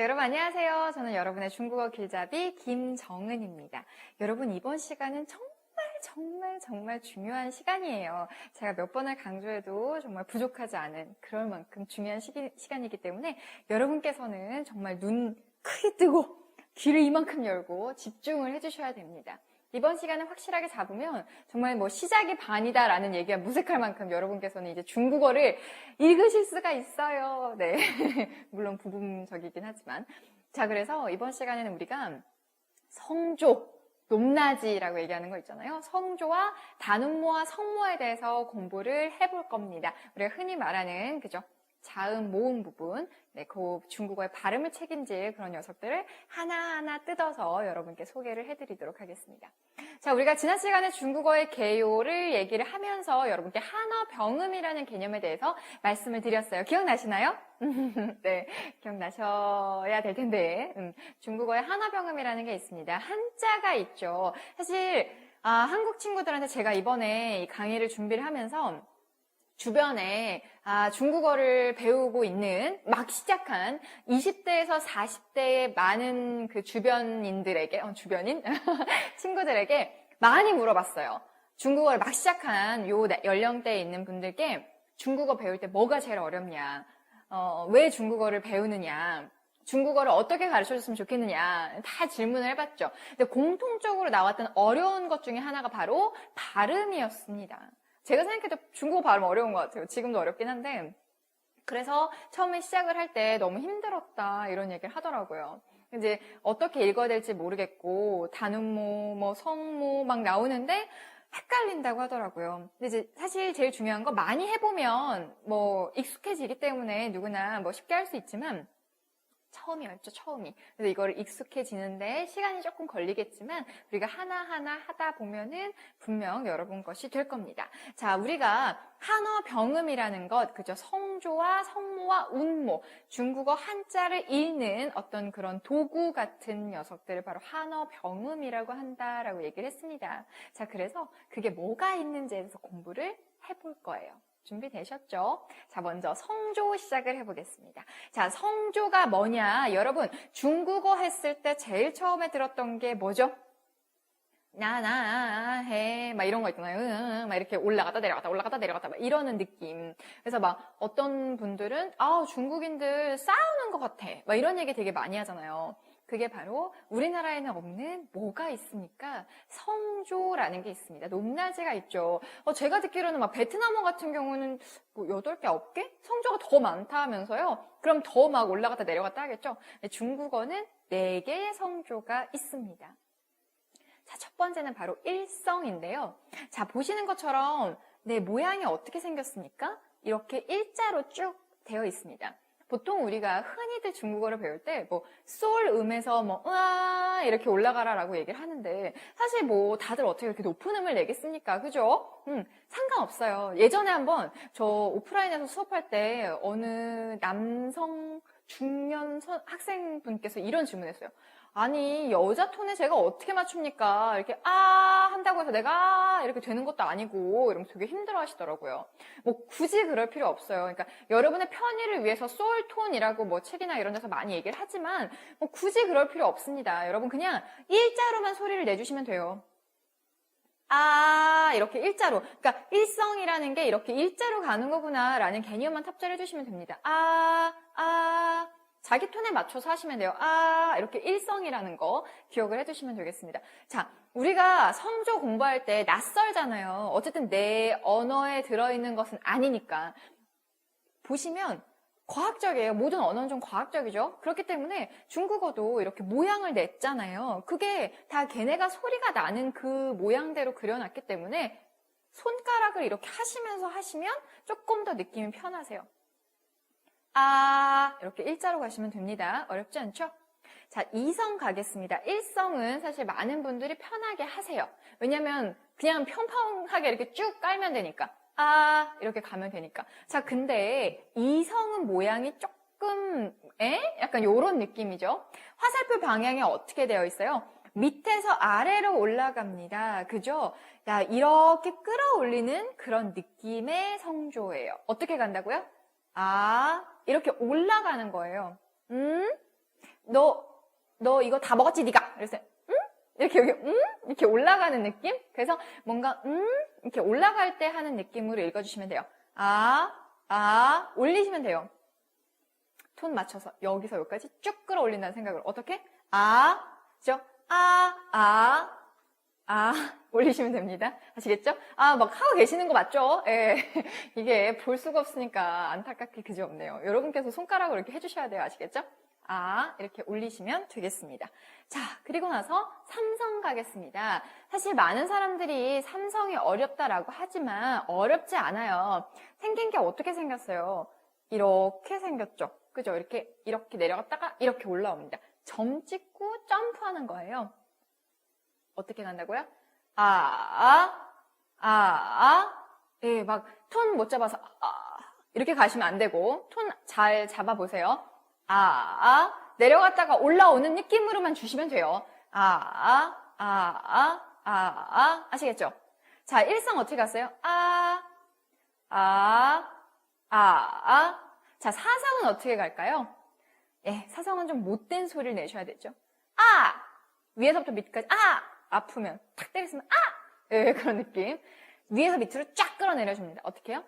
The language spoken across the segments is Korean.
네, 여러분 안녕하세요. 저는 여러분의 중국어 길잡이 김정은입니다. 여러분 이번 시간은 정말 중요한 시간이에요. 제가 몇 번을 강조해도 정말 부족하지 않은 그럴 만큼 중요한 시간이기 때문에 여러분께서는 정말 눈 크게 뜨고 귀를 이만큼 열고 집중을 해주셔야 됩니다. 이번 시간을 확실하게 잡으면 정말 뭐 시작이 반이다라는 얘기가 무색할 만큼 여러분께서는 이제 중국어를 읽으실 수가 있어요. 네. 물론 부분적이긴 하지만. 자, 그래서 이번 시간에는 우리가 성조, 높낮이라고 얘기하는 거 있잖아요. 성조와 단음모와 성모에 대해서 공부를 해볼 겁니다. 우리가 흔히 말하는, 그죠? 자음, 모음 부분, 네, 그 중국어의 발음을 책임질 그런 녀석들을 하나하나 뜯어서 여러분께 소개를 해드리도록 하겠습니다. 자, 우리가 지난 시간에 중국어의 개요를 얘기를 하면서 여러분께 한어 병음이라는 개념에 대해서 말씀을 드렸어요. 기억나시나요? 네, 기억나셔야 될 텐데, 중국어의 한어 병음이라는 게 있습니다. 한자가 있죠. 사실 한국 친구들한테 제가 이번에 이 강의를 준비를 하면서 주변에 중국어를 배우고 있는 막 시작한 20대에서 40대의 많은 그 주변인들에게 주변인 친구들에게 많이 물어봤어요. 중국어를 막 시작한 요 연령대에 있는 분들께 중국어 배울 때 뭐가 제일 어렵냐, 왜 중국어를 배우느냐, 중국어를 어떻게 가르쳐줬으면 좋겠느냐 다 질문을 해봤죠. 근데 공통적으로 나왔던 어려운 것 중에 하나가 바로 발음이었습니다. 제가 생각해도 중국어 발음 어려운 것 같아요. 지금도 어렵긴 한데. 그래서 처음에 시작을 할 때 너무 힘들었다 이런 얘기를 하더라고요. 이제 어떻게 읽어야 될지 모르겠고 단음모, 뭐 성모 막 나오는데 헷갈린다고 하더라고요. 근데 이제 사실 제일 중요한 거 많이 해보면 뭐 익숙해지기 때문에 누구나 뭐 쉽게 할 수 있지만 처음이 어렵죠, 처음이. 그래서 이거를 익숙해지는데 시간이 조금 걸리겠지만 우리가 하나하나 하다 보면은 분명 여러분 것이 될 겁니다. 자, 우리가 한어 병음이라는 것, 그죠? 성조와 성모와 운모, 중국어 한자를 읽는 어떤 그런 도구 같은 녀석들을 바로 한어 병음이라고 한다라고 얘기를 했습니다. 자, 그래서 그게 뭐가 있는지에 대해서 공부를 해볼 거예요. 준비되셨죠? 자, 먼저 성조 시작을 해보겠습니다. 자, 성조가 뭐냐? 여러분, 중국어 했을 때 제일 처음에 들었던 게 뭐죠? 해, 막 이런 거 있잖아요. 막 이렇게 올라갔다 내려갔다 막 이러는 느낌. 그래서 막 어떤 분들은, 중국인들 싸우는 것 같아. 막 이런 얘기 되게 많이 하잖아요. 그게 바로 우리나라에는 없는 뭐가 있습니까? 성조라는 게 있습니다. 높낮이가 있죠. 제가 듣기로는 막 베트남어 같은 경우는 뭐 8개, 9개? 성조가 더 많다 하면서요. 그럼 더 막 올라갔다 내려갔다 하겠죠? 중국어는 4개의 성조가 있습니다. 자, 첫 번째는 바로 일성인데요. 자, 보시는 것처럼 내 모양이 어떻게 생겼습니까? 이렇게 일자로 쭉 되어 있습니다. 보통 우리가 흔히들 중국어를 배울 때 솔 음에서 으아 이렇게 올라가라라고 얘기를 하는데 사실 다들 어떻게 이렇게 높은 음을 내겠습니까? 그죠? 상관없어요. 예전에 한번 저 오프라인에서 수업할 때 어느 남성 중년 학생분께서 이런 질문했어요. 아니, 여자 톤에 제가 어떻게 맞춥니까? 이렇게 한다고 해서 내가 이렇게 되는 것도 아니고 이러면서 되게 힘들어 하시더라고요. 굳이 그럴 필요 없어요. 그러니까 여러분의 편의를 위해서 솔 톤이라고 책이나 이런 데서 많이 얘기를 하지만 굳이 그럴 필요 없습니다. 여러분 그냥 일자로만 소리를 내주시면 돼요. 이렇게 일자로. 그러니까 일성이라는 게 이렇게 일자로 가는 거구나라는 개념만 탑재를 해주시면 됩니다. 자기 톤에 맞춰서 하시면 돼요. 이렇게 일성이라는 거 기억을 해두시면 되겠습니다. 자, 우리가 성조 공부할 때 낯설잖아요. 어쨌든 내 언어에 들어있는 것은 아니니까. 보시면 과학적이에요. 모든 언어는 좀 과학적이죠. 그렇기 때문에 중국어도 이렇게 모양을 냈잖아요. 그게 다 걔네가 소리가 나는 그 모양대로 그려놨기 때문에 손가락을 이렇게 하시면서 하시면 조금 더 느낌이 편하세요. 이렇게 일자로 가시면 됩니다. 어렵지 않죠? 자, 이성 가겠습니다. 일성은 사실 많은 분들이 편하게 하세요. 왜냐면 그냥 평평하게 이렇게 쭉 깔면 되니까. 이렇게 가면 되니까. 자, 근데 이성은 모양이 조금 약간 요런 느낌이죠. 화살표 방향이 어떻게 되어 있어요? 밑에서 아래로 올라갑니다. 그죠? 이렇게 끌어올리는 그런 느낌의 성조예요. 어떻게 간다고요? 이렇게 올라가는 거예요. 너 이거 다 먹었지, 네가? 그래서 이렇게 여기 이렇게 올라가는 느낌? 그래서 뭔가 이렇게 올라갈 때 하는 느낌으로 읽어주시면 돼요. 올리시면 돼요. 톤 맞춰서 여기서 여기까지 쭉 끌어올린다는 생각으로. 어떻게? 그죠? 올리시면 됩니다. 아시겠죠? 막 하고 계시는 거 맞죠? 예. 이게 볼 수가 없으니까 안타깝게 그지없네요. 여러분께서 손가락으로 이렇게 해주셔야 돼요. 아시겠죠? 이렇게 올리시면 되겠습니다. 자, 그리고 나서 삼성 가겠습니다. 사실 많은 사람들이 삼성이 어렵다라고 하지만 어렵지 않아요. 생긴 게 어떻게 생겼어요? 이렇게 생겼죠. 그죠? 이렇게 내려갔다가 이렇게 올라옵니다. 점 찍고 점프하는 거예요. 어떻게 간다고요? 예, 막 톤 못 잡아서 이렇게 가시면 안 되고 톤 잘 잡아보세요. 내려갔다가 올라오는 느낌으로만 주시면 돼요. 아시겠죠? 자, 일성 어떻게 갔어요? 자, 사성은 어떻게 갈까요? 예, 사성은 좀 못된 소리를 내셔야 되죠. 위에서부터 밑까지 아프면 탁 때리시면 예, 그런 느낌. 위에서 밑으로 쫙 끌어내려줍니다. 어떻게 해요?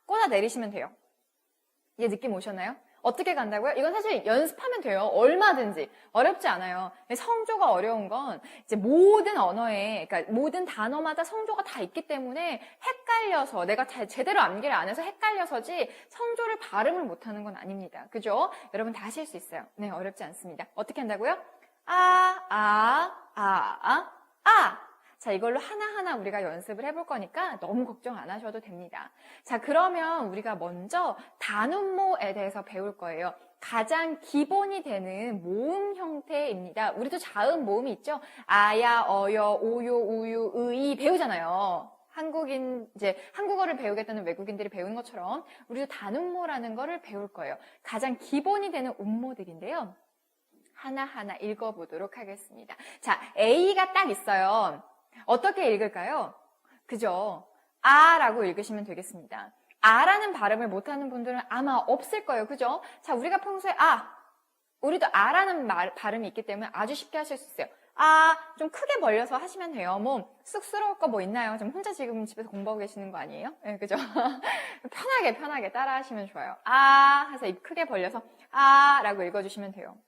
꽂아 내리시면 돼요. 이제 느낌 오셨나요? 어떻게 간다고요? 이건 사실 연습하면 돼요. 얼마든지. 어렵지 않아요. 성조가 어려운 건 이제 모든 언어에, 그러니까 모든 단어마다 성조가 다 있기 때문에 헷갈려서 내가 제대로 암기를 안 해서 헷갈려서지 성조를 발음을 못하는 건 아닙니다. 그죠? 여러분 다 하실 수 있어요. 네, 어렵지 않습니다. 어떻게 한다고요? 자, 이걸로 하나하나 우리가 연습을 해볼 거니까 너무 걱정 안 하셔도 됩니다. 자, 그러면 우리가 먼저 단음모에 대해서 배울 거예요. 가장 기본이 되는 모음 형태입니다. 우리도 자음 모음이 있죠? 아야, 어여, 오요, 우유, 의이 배우잖아요. 한국어를 배우겠다는 외국인들이 배우는 것처럼 우리도 단음모라는 거를 배울 거예요. 가장 기본이 되는 음모들인데요. 하나하나 읽어보도록 하겠습니다. 자, A가 딱 있어요. 어떻게 읽을까요? 그죠? 라고 읽으시면 되겠습니다. 라는 발음을 못하는 분들은 아마 없을 거예요. 그죠? 자, 우리가 평소에 우리도 라는 발음이 있기 때문에 아주 쉽게 하실 수 있어요. 좀 크게 벌려서 하시면 돼요. 뭐 쑥스러울 거 뭐 있나요? 좀 혼자 지금 집에서 공부하고 계시는 거 아니에요? 네, 그죠? 편하게 따라 하시면 좋아요. 해서 입 크게 벌려서 라고 읽어주시면 돼요.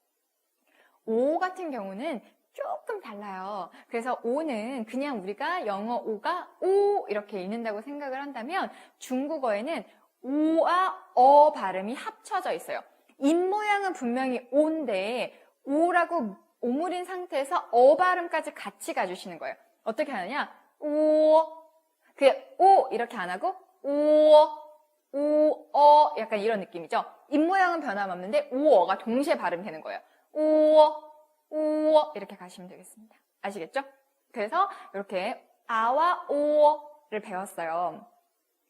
오 같은 경우는 조금 달라요. 그래서 오는 그냥 우리가 영어 오가 오 이렇게 읽는다고 생각을 한다면 중국어에는 오와 어 발음이 합쳐져 있어요. 입 모양은 분명히 오인데 오라고 오물인 상태에서 어 발음까지 같이 가주시는 거예요. 어떻게 하느냐? 오 이렇게 안 하고 어 약간 이런 느낌이죠. 입 모양은 변함없는데 오어가 동시에 발음되는 거예요. 오어 이렇게 가시면 되겠습니다. 아시겠죠? 그래서 이렇게 아와 오어를 배웠어요.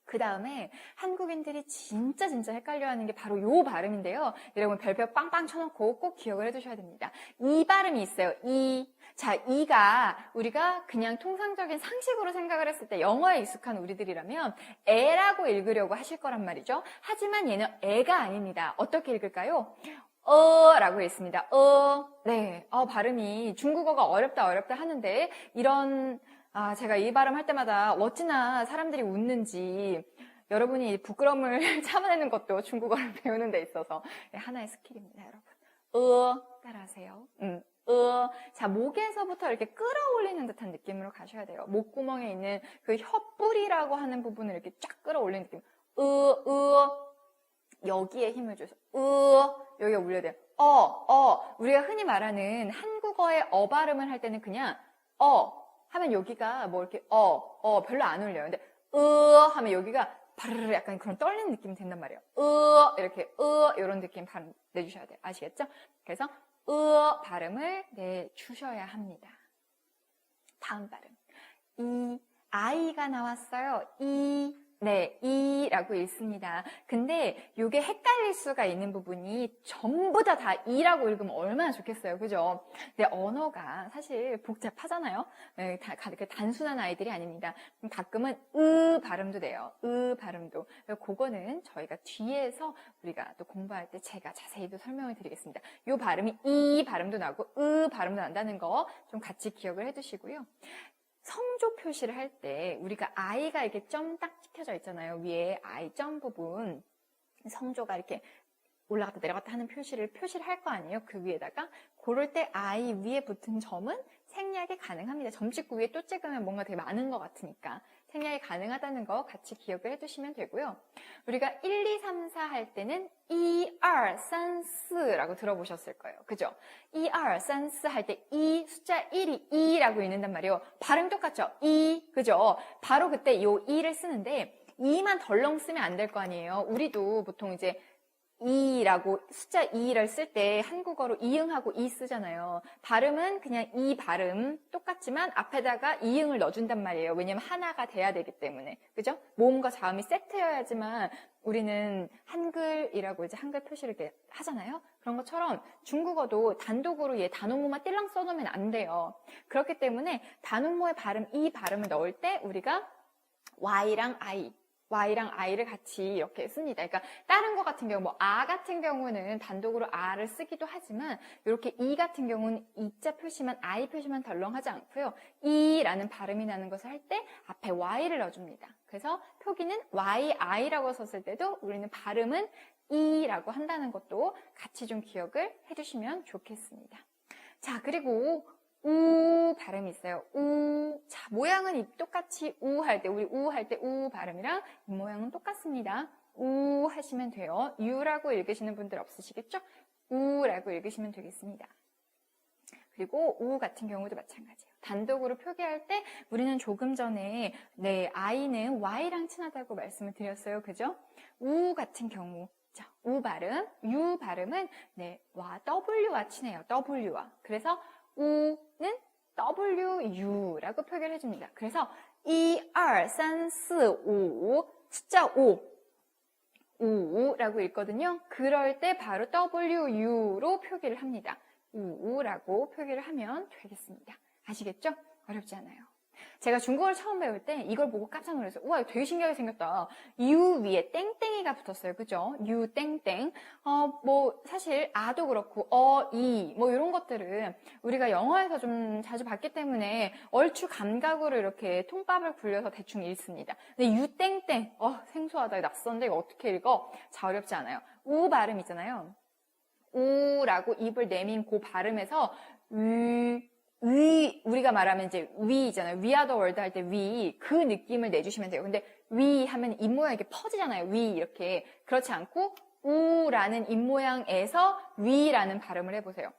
그 다음에 한국인들이 진짜 헷갈려하는 게 바로 요 발음인데요. 여러분 별표 빵빵 쳐놓고 꼭 기억을 해두셔야 됩니다. 이 발음이 있어요. 자, 이가 우리가 그냥 통상적인 상식으로 생각을 했을 때 영어에 익숙한 우리들이라면 에라고 읽으려고 하실 거란 말이죠. 하지만 얘는 에가 아닙니다. 어떻게 읽을까요? 라고 있습니다. 네. 발음이 중국어가 어렵다 하는데 이런 제가 이 발음 할 때마다 어찌나 사람들이 웃는지 여러분이 부끄러움을 참아내는 것도 중국어를 배우는 데 있어서 하나의 스킬입니다, 여러분. 따라하세요. 자, 목에서부터 이렇게 끌어올리는 듯한 느낌으로 가셔야 돼요. 목구멍에 있는 그 혀뿌리라고 하는 부분을 이렇게 쫙 끌어올리는 느낌. 여기에 힘을 줘서 여기가 울려야 돼요. 우리가 흔히 말하는 한국어의 발음을 할 때는 그냥 하면 여기가 뭐 이렇게 별로 안 울려요. 근데 하면 여기가 바르르 약간 그런 떨리는 느낌이 된단 말이에요. 이렇게 이런 느낌 발음 내주셔야 돼요. 아시겠죠? 그래서 발음을 내주셔야 합니다. 다음 발음. 아이가 나왔어요. 네, 이라고 읽습니다. 근데 이게 헷갈릴 수가 있는 부분이 전부 다 이라고 읽으면 얼마나 좋겠어요. 그죠? 근데 언어가 사실 복잡하잖아요. 네, 단순한 아이들이 아닙니다. 가끔은 발음도 돼요. 발음도. 그거는 저희가 뒤에서 우리가 또 공부할 때 제가 자세히 또 설명을 드리겠습니다. 이 발음이 이 발음도 나고 발음도 난다는 거 좀 같이 기억을 해두시고요. 성조 표시를 할 때 우리가 I가 이렇게 점 딱 찍혀져 있잖아요. 위에 I 점 부분 성조가 이렇게 올라갔다 내려갔다 하는 표시를 할 거 아니에요. 그 위에다가 그럴 때 I 위에 붙은 점은 생략이 가능합니다. 점 찍고 위에 또 찍으면 뭔가 되게 많은 것 같으니까 생략이 가능하다는 거 같이 기억을 해두시면 되고요. 우리가 1, 2, 3, 4 할 때는 2, 2, 3, 4라고 들어보셨을 거예요. 그죠? 2, 2, 3, 4 할 때 이 숫자 1이 2라고 읽는단 말이에요. 발음 똑같죠? 2, 그죠? 바로 그때 이 2를 쓰는데 2만 덜렁 쓰면 안 될 거 아니에요. 우리도 보통 이제 2라고 숫자 2를 쓸 때 한국어로 이응하고 이 쓰잖아요. 발음은 그냥 이 발음 똑같지만 앞에다가 이응을 넣어준단 말이에요. 왜냐면 하나가 돼야 되기 때문에. 그죠? 모음과 자음이 세트여야지만 우리는 한글이라고 이제 한글 표시를 이렇게 하잖아요. 그런 것처럼 중국어도 단독으로 얘 단음모만 띨랑 써놓으면 안 돼요. 그렇기 때문에 단음모의 발음, 이 발음을 넣을 때 우리가 Y랑 I를 같이 이렇게 씁니다. 그러니까 다른 거 같은 경우, 같은 경우는 단독으로 R을 쓰기도 하지만 이렇게 이 같은 경우는 이자 표시만, I 표시만 덜렁하지 않고요. 이라는 발음이 나는 것을 할 때 앞에 Y를 넣어줍니다. 그래서 표기는 YI라고 썼을 때도 우리는 발음은 이라고 한다는 것도 같이 좀 기억을 해주시면 좋겠습니다. 자, 그리고 우 발음이 있어요. 자, 모양은 똑같이 할 때, 우리 할 때 발음이랑 입 모양은 똑같습니다. 하시면 돼요. 유라고 읽으시는 분들 없으시겠죠? 우라고 읽으시면 되겠습니다. 그리고 우 같은 경우도 마찬가지예요. 단독으로 표기할 때 우리는 조금 전에 I는 Y랑 친하다고 말씀을 드렸어요. 그죠? 우 같은 경우, 자, 우 발음, 유 발음은 W와 친해요. W와. 그래서 우는 WU라고 표기를 해줍니다. 그래서 1, 2, 3, 4, 5 숫자 5라고 읽거든요. 그럴 때 바로 WU로 표기를 합니다. 우라고 표기를 하면 되겠습니다. 아시겠죠? 어렵지 않아요. 제가 중국어를 처음 배울 때 이걸 보고 깜짝 놀랐어요. 우와, 이거 되게 신기하게 생겼다. 유 위에 땡땡이가 붙었어요. 그죠? 유 땡땡. 사실 아도 그렇고 이 이런 것들은 우리가 영어에서 좀 자주 봤기 때문에 얼추 감각으로 이렇게 통밥을 굴려서 대충 읽습니다. 근데 유 땡땡. 생소하다. 낯선데 이거 어떻게 읽어? 자, 어렵지 않아요. 우 발음 있잖아요. 우라고 입을 내민 그 발음에서 우리가 말하면 이제 위잖아요. We are the world 할 때 그 느낌을 내주시면 돼요. 근데 하면 입 모양이 이렇게 퍼지잖아요. 이렇게. 그렇지 않고 우라는 입 모양에서 위라는 발음을 해보세요.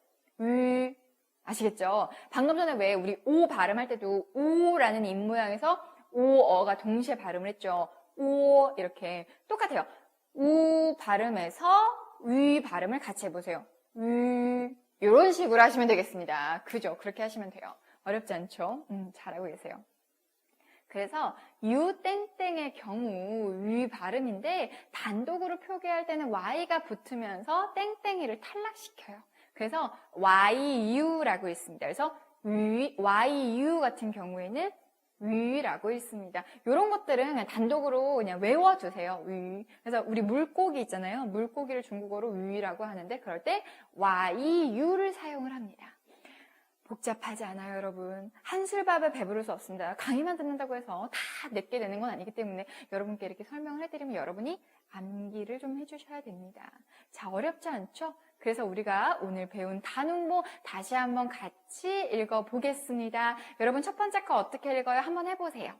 아시겠죠? 방금 전에 왜 우리 오 발음할 때도 우라는 입 모양에서 오어가 동시에 발음을 했죠. 오 이렇게 똑같아요. 우 발음에서 위 발음을 같이 해보세요. 이런 식으로 하시면 되겠습니다. 그죠? 그렇게 하시면 돼요. 어렵지 않죠? 잘하고 계세요. 그래서 유 땡땡의 경우 위 발음인데 단독으로 표기할 때는 Y가 붙으면서 땡땡이를 탈락시켜요. 그래서 YU라고 있습니다. 그래서 YU 같은 경우에는 위라고 읽습니다. 이런 것들은 그냥 단독으로 그냥 외워두세요. 위. 그래서 우리 물고기 있잖아요. 물고기를 중국어로 위라고 하는데 그럴 때 YU를 사용을 합니다. 복잡하지 않아요, 여러분. 한술밥에 배부를 수 없습니다. 강의만 듣는다고 해서 다 내게 되는 건 아니기 때문에 여러분께 이렇게 설명을 해드리면 여러분이 암기를 좀 해주셔야 됩니다. 자, 어렵지 않죠? 그래서 우리가 오늘 배운 단음모 다시 한번 같이 읽어보겠습니다. 여러분 첫 번째 거 어떻게 읽어요? 한번 해보세요.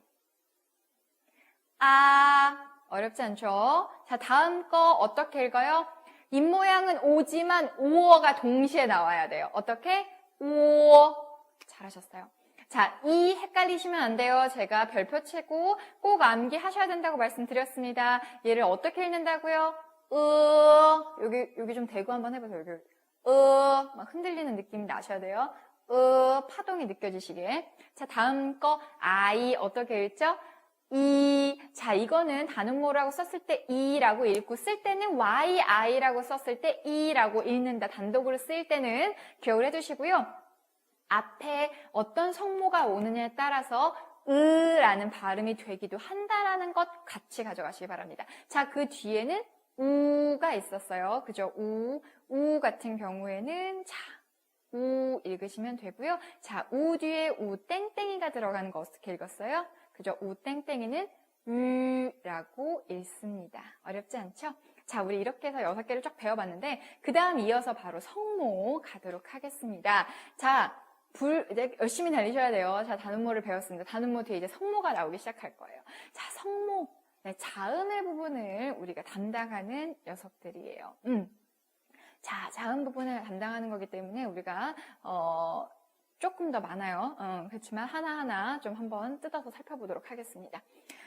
어렵지 않죠? 자, 다음 거 어떻게 읽어요? 입 모양은 오지만 오어가 동시에 나와야 돼요. 어떻게? 오. 잘하셨어요. 자, 이 헷갈리시면 안 돼요. 제가 별표 치고 꼭 암기하셔야 된다고 말씀드렸습니다. 얘를 어떻게 읽는다고요? 여기 좀 대고 한번 해보세요. 여기. 막 흔들리는 느낌이 나셔야 돼요. 파동이 느껴지시게. 자, 다음 거, I 어떻게 읽죠? 자, 이거는 단음모라고 썼을 때 이라고 읽고 쓸 때는 yi라고 썼을 때 이라고 읽는다. 단독으로 쓰일 때는 기억을 해두시고요. 앞에 어떤 성모가 오느냐에 따라서 으라는 발음이 되기도 한다라는 것 같이 가져가시기 바랍니다. 자, 그 뒤에는 우가 있었어요. 그죠? 우 같은 경우에는 자, 우 읽으시면 되고요. 자, 우 뒤에 우 땡땡이가 들어가는 거 어떻게 읽었어요? 그죠? 우 땡땡이는 으라고 읽습니다. 어렵지 않죠? 자, 우리 이렇게 해서 6개를 쫙 배워봤는데 그 다음 이어서 바로 성모 가도록 하겠습니다. 자, 이제 열심히 달리셔야 돼요. 자, 단음모를 배웠습니다. 단음모 뒤에 이제 성모가 나오기 시작할 거예요. 자, 성모. 네, 자음의 부분을 우리가 담당하는 녀석들이에요. 자, 자음 부분을 담당하는 거기 때문에 우리가 조금 더 많아요. 그렇지만 하나하나 좀 한번 뜯어서 살펴보도록 하겠습니다.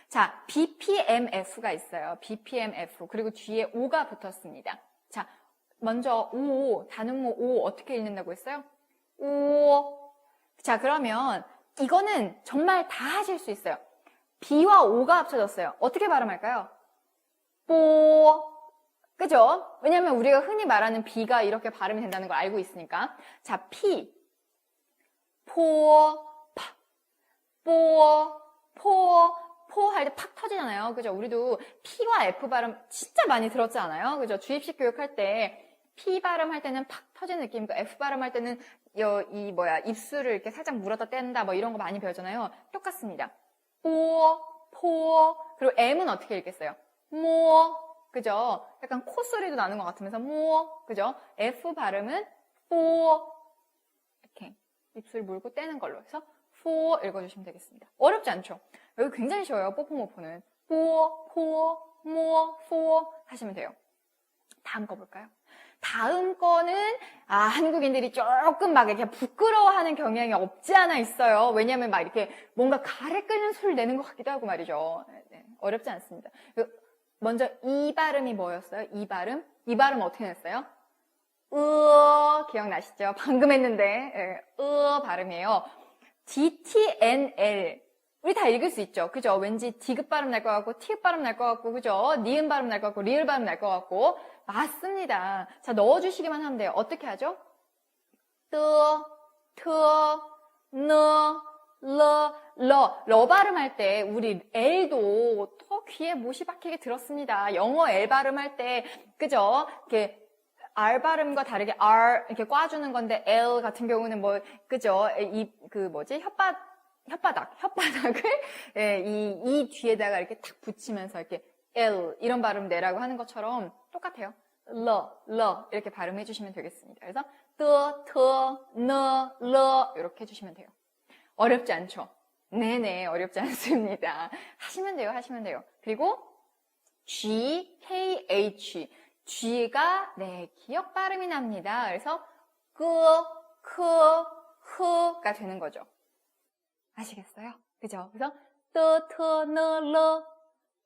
자, BPMF가 있어요. BPMF. 그리고 뒤에 O가 붙었습니다. 자, 먼저 O, 단음모 O 어떻게 읽는다고 했어요? O. 자, 그러면 이거는 정말 다 하실 수 있어요. B와 O가 합쳐졌어요. 어떻게 발음할까요? 뽀. 그죠? 왜냐면 우리가 흔히 말하는 B가 이렇게 발음이 된다는 걸 알고 있으니까. 자, P. 포, 파, 포 할 때 팍 터지잖아요. 그죠? 우리도 P와 F 발음 진짜 많이 들었지 않아요? 그죠? 주입식 교육할 때 P 발음할 때는 팍 터지는 느낌이고 F 발음할 때는 입술을 이렇게 살짝 물었다 뗀다 뭐 이런 거 많이 배우잖아요. 똑같습니다. 포, 그리고 M은 어떻게 읽겠어요? 그죠? 약간 콧소리도 나는 것 같으면서 그죠? F 발음은 이렇게 입술 물고 떼는 걸로 해서 읽어주시면 되겠습니다. 어렵지 않죠? 여기 굉장히 쉬워요. 뽀뽀모포는 포 하시면 돼요. 다음 거 볼까요? 다음 거는 한국인들이 조금 막 이렇게 부끄러워하는 경향이 없지 않아 있어요. 왜냐하면 막 이렇게 뭔가 가래 끓는 소리를 내는 것 같기도 하고 말이죠. 네, 어렵지 않습니다. 먼저 이 발음이 뭐였어요? 이 발음 어떻게 냈어요? 기억나시죠? 방금 했는데 발음이에요. DTNL 우리 다 읽을 수 있죠? 그죠? 왠지 디귿 발음 날 것 같고 티귿 발음 날 것 같고 그죠? 니은 발음 날 것 같고 리을 발음 날 것 같고 맞습니다. 자, 넣어주시기만 하면 돼요. 어떻게 하죠? 러 발음할 때 우리 L도 더 귀에 못이 박히게 들었습니다. 영어 L 발음할 때 그죠? 이렇게 R 발음과 다르게 R 이렇게 꽈주는 건데 L 같은 경우는 그죠? 혓바닥을 이 뒤에다가 이렇게 탁 붙이면서 이렇게 L 이런 발음 내라고 하는 것처럼 똑같아요. 러 이렇게 발음해 주시면 되겠습니다. 그래서 러 이렇게 해주시면 돼요. 어렵지 않죠? 네네, 어렵지 않습니다. 하시면 돼요. 그리고 G, K, H. G가, 기역 발음이 납니다. 그래서, 흐가 되는 거죠. 아시겠어요? 그죠? 그래서,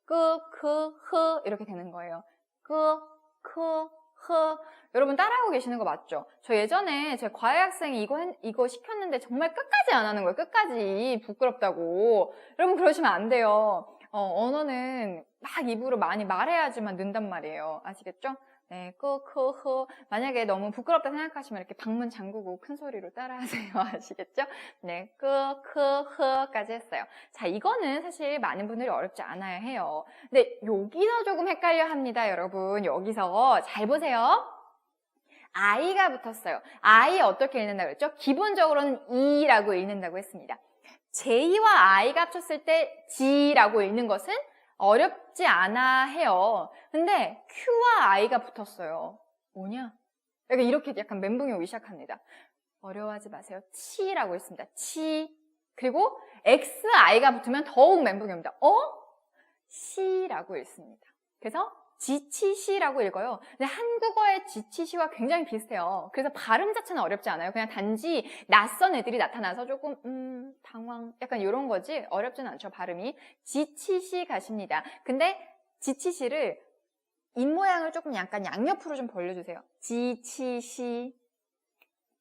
흐, 이렇게 되는 거예요. 흐. 여러분 따라하고 계시는 거 맞죠? 저 예전에 제 과외 학생이 이거 시켰는데 정말 끝까지 안 하는 거예요. 끝까지. 부끄럽다고. 여러분 그러시면 안 돼요. 언어는 막 입으로 많이 말해야지만 는단 말이에요. 아시겠죠? 네, 흐. 만약에 너무 부끄럽다 생각하시면 이렇게 방문 잠그고 큰 소리로 따라하세요. 아시겠죠? 네, 흐까지 했어요. 자, 이거는 사실 많은 분들이 어렵지 않아야 해요. 근데 여기서 조금 헷갈려 합니다, 여러분. 여기서 잘 보세요. I가 붙었어요. I 어떻게 읽는다고 그랬죠? 기본적으로는 E라고 읽는다고 했습니다. J와 I가 합쳤을 때 G라고 읽는 것은 어렵지 않아 해요. 근데 Q와 I가 붙었어요. 뭐냐? 이렇게 약간 멘붕이 오기 시작합니다. 어려워하지 마세요. 치라고 있습니다. 치. 그리고 X, I가 붙으면 더욱 멘붕이 옵니다. 시라고 읽습니다. 그래서 지치시라고 읽어요. 근데 한국어의 지치시와 굉장히 비슷해요. 그래서 발음 자체는 어렵지 않아요. 그냥 단지 낯선 애들이 나타나서 조금 당황 약간 이런 거지 어렵지는 않죠. 발음이 지치시 가십니다. 근데 지치시를 입모양을 조금 약간 양옆으로 좀 벌려주세요. 지치시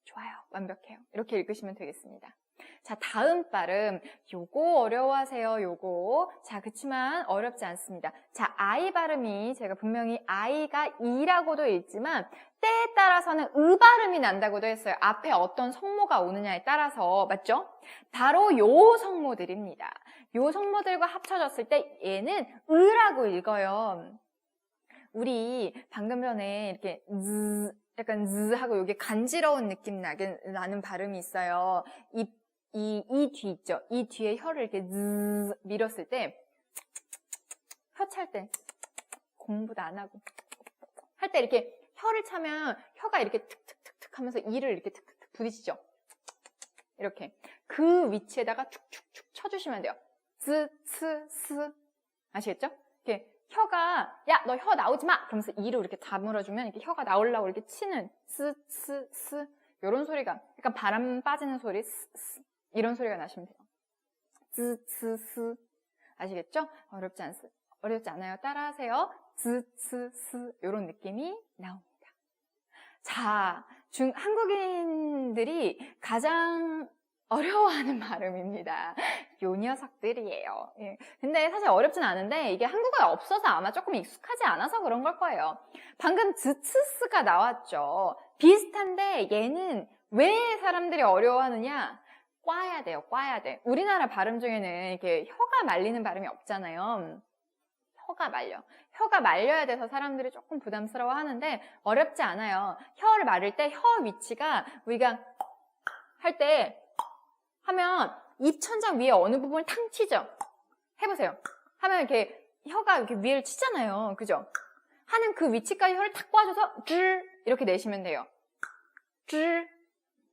좋아요. 완벽해요. 이렇게 읽으시면 되겠습니다. 자, 다음 발음. 요거 어려워하세요, 요거. 자, 그치만 어렵지 않습니다. 자, I 발음이 제가 분명히 I가 E라고도 읽지만 때에 따라서는 으 발음이 난다고도 했어요. 앞에 어떤 성모가 오느냐에 따라서. 맞죠? 바로 요 성모들입니다. 요 성모들과 합쳐졌을 때 얘는 으라고 읽어요. 우리 방금 전에 이렇게 약간 하고 요게 간지러운 느낌 나는 발음이 있어요. 이 뒤 있죠? 이 뒤에 혀를 이렇게 밀었을 때, 혀 찰 때, 공부도 안 하고, 할 때 이렇게 혀를 차면 혀가 이렇게 툭툭툭툭 하면서 이를 이렇게 툭툭툭 부딪히죠? 이렇게. 그 위치에다가 툭툭툭 쳐주시면 돼요. 아시겠죠? 이렇게 혀가, 야, 너 혀 나오지 마! 그러면서 이를 이렇게 다물어주면 이렇게 혀가 나오려고 이렇게 치는 요런 소리가, 약간 바람 빠지는 소리, 이런 소리가 나시면 돼요. 아시겠죠? 어렵지 않아요. 따라하세요. 요런 느낌이 나옵니다. 자, 한국인들이 가장 어려워하는 발음입니다. 요 녀석들이에요. 예. 근데 사실 어렵진 않은데 이게 한국어에 없어서 아마 조금 익숙하지 않아서 그런 걸 거예요. 방금 즈츠스가 나왔죠. 비슷한데 얘는 왜 사람들이 어려워하느냐? 꽈야 돼요. 꽈야 돼. 우리나라 발음 중에는 이렇게 혀가 말리는 발음이 없잖아요. 혀가 말려. 혀가 말려야 돼서 사람들이 조금 부담스러워 하는데 어렵지 않아요. 혀를 마를 때 혀 위치가 우리가 할 때 하면 입천장 위에 어느 부분을 탕 치죠? 해보세요. 하면 이렇게 혀가 이렇게 위를 치잖아요. 그죠? 하는 그 위치까지 혀를 탁 꽈줘서 줄 이렇게 내시면 돼요. 줄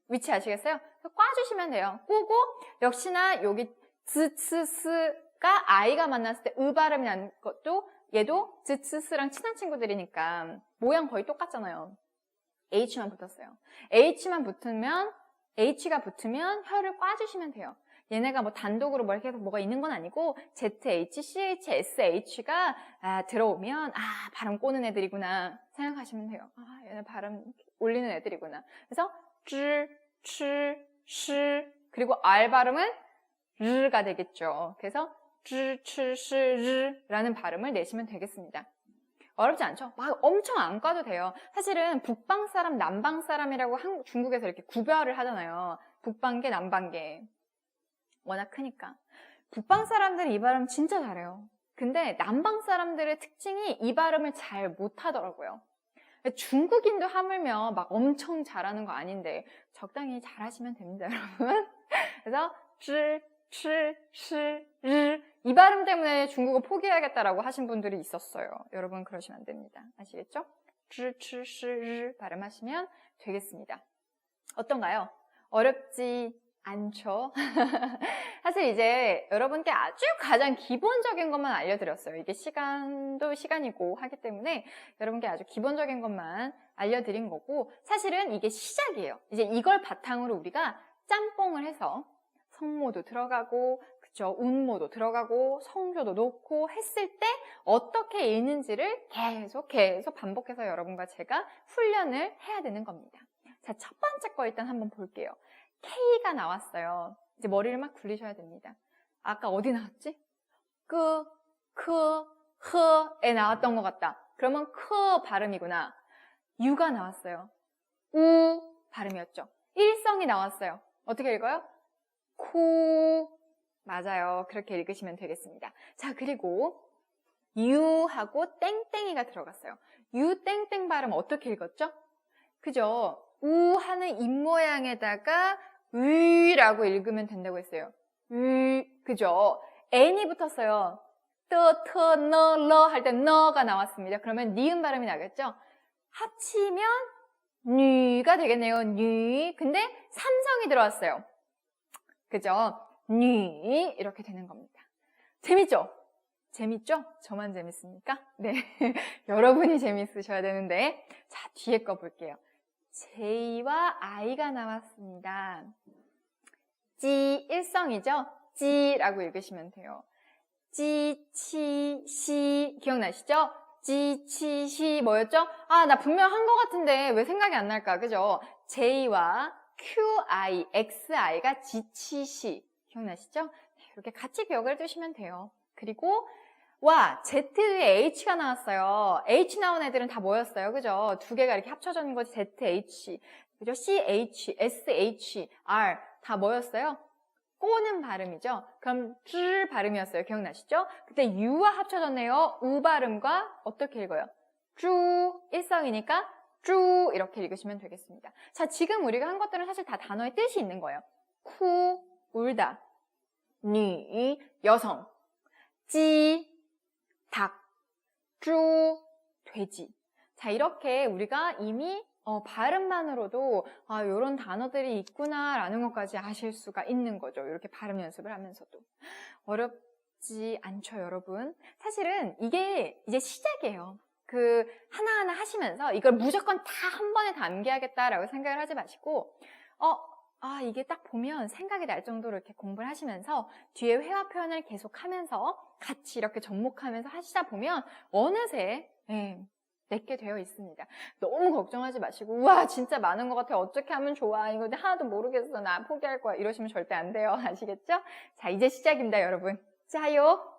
위치 아시겠어요? 꽈주시면 돼요. 꼬고 역시나 여기 즈츠스가 아이가 만났을 때 으 발음이 나는 것도 얘도 즈츠스랑 친한 친구들이니까 모양 거의 똑같잖아요. H만 붙었어요. H가 붙으면 혀를 꽈주시면 돼요. 얘네가 뭐 단독으로 뭐 이렇게 해서 뭐가 있는 건 아니고 ZH, CH, SH가 들어오면 발음 꼬는 애들이구나 생각하시면 돼요. 얘네 발음 올리는 애들이구나. 그래서 그리고 R 발음은 르가 되겠죠. 그래서 라는 발음을 내시면 되겠습니다. 어렵지 않죠? 막 엄청 안 꽈도 돼요. 사실은 북방 사람, 남방 사람이라고 중국에서 이렇게 구별을 하잖아요. 북방계, 남방계. 워낙 크니까. 북방 사람들은 이 발음 진짜 잘해요. 근데 남방 사람들의 특징이 이 발음을 잘 못하더라고요. 중국인도 하물며 막 엄청 잘하는 거 아닌데 적당히 잘하시면 됩니다, 여러분. 그래서 이 발음 때문에 중국어 포기해야겠다라고 하신 분들이 있었어요. 여러분 그러시면 안 됩니다. 아시겠죠? 발음하시면 되겠습니다. 어떤가요? 어렵지 않죠? 사실 이제 여러분께 아주 가장 기본적인 것만 알려드렸어요. 이게 시간도 시간이고 하기 때문에 여러분께 아주 기본적인 것만 알려드린 거고 사실은 이게 시작이에요. 이제 이걸 바탕으로 우리가 짬뽕을 해서 성모도 들어가고 그쵸? 운모도 들어가고 성조도 놓고 했을 때 어떻게 읽는지를 계속 반복해서 여러분과 제가 훈련을 해야 되는 겁니다. 자, 첫 번째 거 일단 한번 볼게요. K가 나왔어요. 이제 머리를 막 굴리셔야 됩니다. 아까 어디 나왔지? 흐에 나왔던 것 같다. 그러면 발음이구나. U가 나왔어요. 우 발음이었죠. 일성이 나왔어요. 어떻게 읽어요? 맞아요. 그렇게 읽으시면 되겠습니다. 자, 그리고 U하고 땡땡이가 들어갔어요. U 땡땡 발음 어떻게 읽었죠? 그죠? 우 하는 입모양에다가 위라고 읽으면 된다고 했어요. 그죠? N이 붙었어요. 너 할 때 너가 나왔습니다. 그러면 니은 발음이 나겠죠? 합치면 뉘가 되겠네요. 뉘. 근데 삼성이 들어왔어요. 그죠? 뉘 이렇게 되는 겁니다. 재밌죠? 재밌죠? 저만 재밌습니까? 네. 여러분이 재밌으셔야 되는데 자, 뒤에 거 볼게요. J와 I가 나왔습니다. 지 일성이죠? 지라고 읽으시면 돼요. 지, 치, 시 기억나시죠? 지, 치, 시 뭐였죠? 나 분명 한 것 같은데 왜 생각이 안 날까? 그죠? J와 QI, XI가 지치시. 기억나시죠? 네, 이렇게 같이 기억을 해두시면 돼요. 그리고 와, Z 뒤에 H가 나왔어요. H 나온 애들은 다 뭐였어요? 그죠? 두 개가 이렇게 합쳐져 있는 거지. ZH, 그죠? CH, SH, R 다 뭐였어요? 꼬는 발음이죠. 그럼 줄 발음이었어요. 기억나시죠? 근데 U와 합쳐졌네요. 우 발음과 어떻게 읽어요? 쭈, 일성이니까 쭈 이렇게 읽으시면 되겠습니다. 자, 지금 우리가 한 것들은 사실 다 단어의 뜻이 있는 거예요. 쿠, 울다, 니, 여성, 찌, 닭, 쭈, 돼지. 자, 이렇게 우리가 이미 발음만으로도 이런 단어들이 있구나라는 것까지 아실 수가 있는 거죠. 이렇게 발음 연습을 하면서도. 어렵지 않죠, 여러분? 사실은 이게 이제 시작이에요. 그 하나하나 하시면서 이걸 무조건 다 한 번에 담겨야겠다라고 생각을 하지 마시고 이게 딱 보면 생각이 날 정도로 이렇게 공부를 하시면서 뒤에 회화 표현을 계속 하면서 같이 이렇게 접목하면서 하시다 보면 어느새 내게 되어 있습니다. 너무 걱정하지 마시고 우와 진짜 많은 것 같아. 어떻게 하면 좋아. 이거 하나도 모르겠어. 나 포기할 거야. 이러시면 절대 안 돼요. 아시겠죠? 자, 이제 시작입니다, 여러분. 자요.